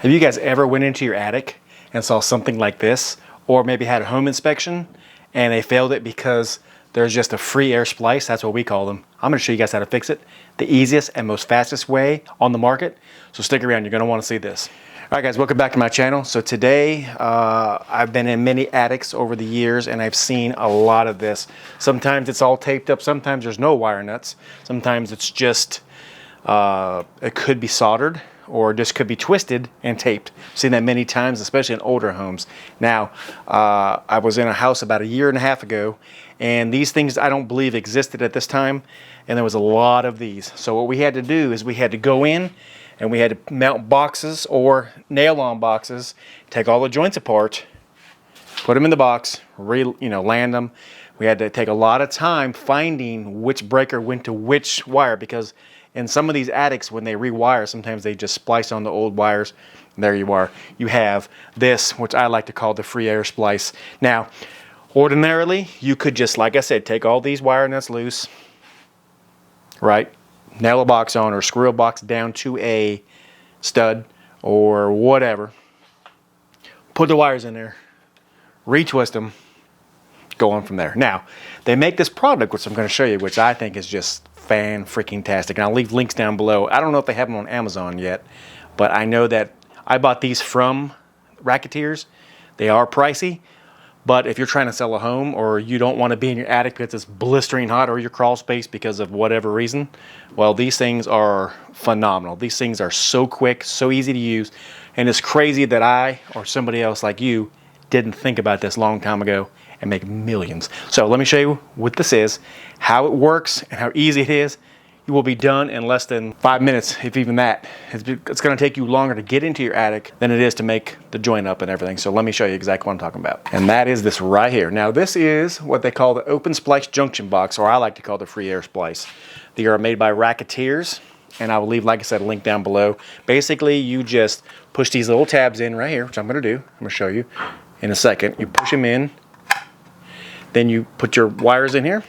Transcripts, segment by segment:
Have you guys ever went into your attic and saw something like this, or maybe had a home inspection and they failed it because there's just a free air splice? That's what we call them. I'm going to show you guys how to fix it the easiest and most fastest way on the market. So stick around, you're going to want to see this. All right guys, welcome back to my channel. So today I've been in many attics over the years and I've seen a lot of this. Sometimes it's all taped up, sometimes there's no wire nuts, sometimes it's just it could be soldered or just could be twisted and taped. I've seen that many times, especially in older homes. Now, I was in a house about 1.5 years ago, and these things I don't believe existed at this time, and there was a lot of these. So what we had to do is we had to go in and we had to mount boxes or nail-on boxes, take all the joints apart, put them in the box, land them. We had to take a lot of time finding which breaker went to which wire, because in some of these attics, when they rewire, sometimes they just splice on the old wires. And there you are. You have this, which I like to call the free air splice. Now, ordinarily, you could just, like I said, take all these wire nuts loose, right? Nail a box on or screw a box down to a stud or whatever. Put the wires in there, retwist them, go on from there. Now, they make this product, which I'm going to show you, which I think is just fan-freaking-tastic. And I'll leave links down below. I don't know if they have them on Amazon yet, but I know that I bought these from Racketeers. They are pricey, but if you're trying to sell a home or you don't want to be in your attic because it's blistering hot or your crawl space because of whatever reason, well, these things are phenomenal. These things are so quick, so easy to use, and it's crazy that I or somebody else like you didn't think about this a long time ago and make millions. So let me show you what this is, how it works, and how easy it is. You will be done in less than 5 minutes, if even that. It's going to take you longer to get into your attic than it is to make the joint up and everything. So let me show you exactly what I'm talking about. And that is this right here. Now this is what they call the open splice junction box, or I like to call the free air splice. They are made by Racketeers, and I will leave, like I said, a link down below. Basically, you just push these little tabs in right here, which I'm going to do. I'm going to show you in a second. You push them in. Then you put your wires in here,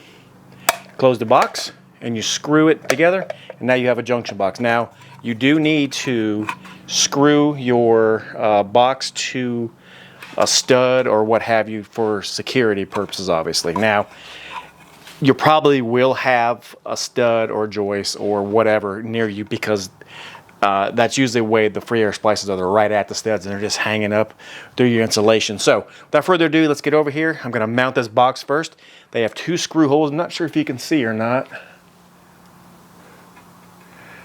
close the box, and you screw it together, and now you have a junction box. Now, you do need to screw your box to a stud or what have you for security purposes, obviously. Now, you probably will have a stud or joist or whatever near you, because that's usually the way the free air splices are. They're right at the studs and they're just hanging up through your insulation. So without further ado, let's get over here. I'm going to mount this box first. They have 2 screw holes. I'm not sure if you can see or not,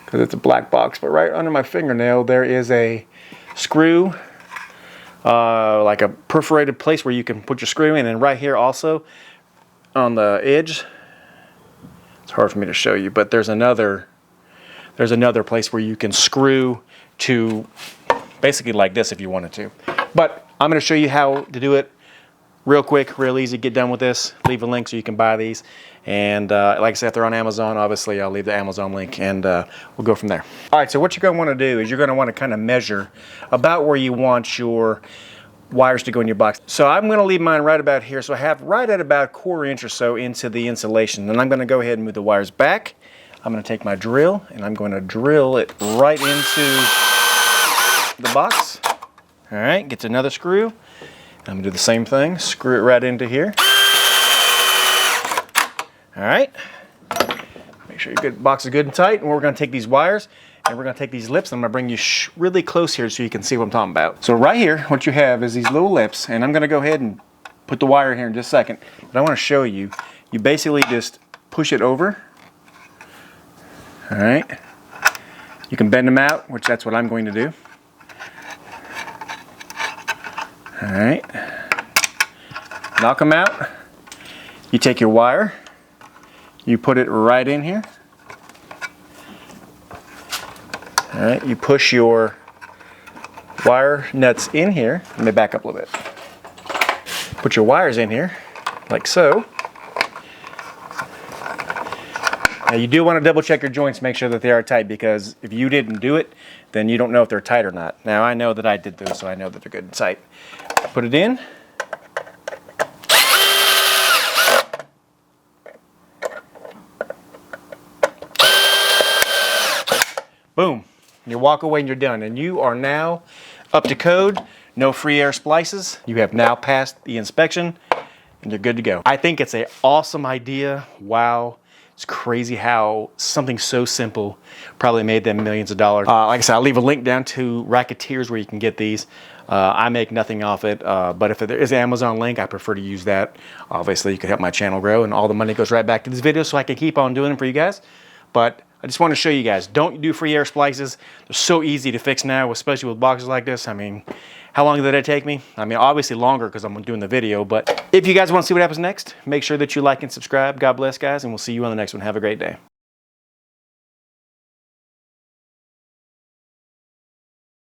because it's a black box, but right under my fingernail there is a screw, like a perforated place where you can put your screw in, and right here also on the edge, it's hard for me to show you, but there's another place where you can screw to basically like this if you wanted to. But I'm going to show you how to do it real quick, real easy. Get done with this. Leave a link so you can buy these. And like I said, if they're on Amazon, obviously I'll leave the Amazon link, and we'll go from there. All right, so what you're going to want to do is you're going to want to kind of measure about where you want your wires to go in your box. So I'm going to leave mine right about here. So I have right at about 1/4 inch or so into the insulation. And I'm going to go ahead and move the wires back. I'm going to take my drill and I'm going to drill it right into the box. All right, get to another screw. I'm going to do the same thing, screw it right into here. All right, make sure your box is good and tight. And we're going to take these wires and we're going to take these lips, and I'm going to bring you really close here so you can see what I'm talking about. So right here, what you have is these little lips, and I'm going to go ahead and put the wire in here in just a second. But I want to show you, you basically just push it over. All right, you can bend them out, which that's what I'm going to do. All right, knock them out. You take your wire, you put it right in here. All right, you push your wire nuts in here. Let me back up a little bit. Put your wires in here, like so. Now you do want to double check your joints, make sure that they are tight, because if you didn't do it, then you don't know if they're tight or not. Now I know that I did those, so I know that they're good and tight. Put it in. Boom. You walk away and you're done. And you are now up to code, no free air splices. You have now passed the inspection and you're good to go. I think it's an awesome idea. Wow. It's crazy how something so simple probably made them millions of dollars. Like I said, I'll leave a link down to Racketeers where you can get these. I make nothing off it, but if there is an Amazon link, I prefer to use that. Obviously, you can help my channel grow, and all the money goes right back to this video so I can keep on doing them for you guys. But I just want to show you guys, don't do free air splices. They're so easy to fix now, especially with boxes like this. I mean, how long did it take me? I mean, obviously longer because I'm doing the video, but if you guys want to see what happens next, make sure that you like and subscribe. God bless, guys, and we'll see you on the next one. Have a great day.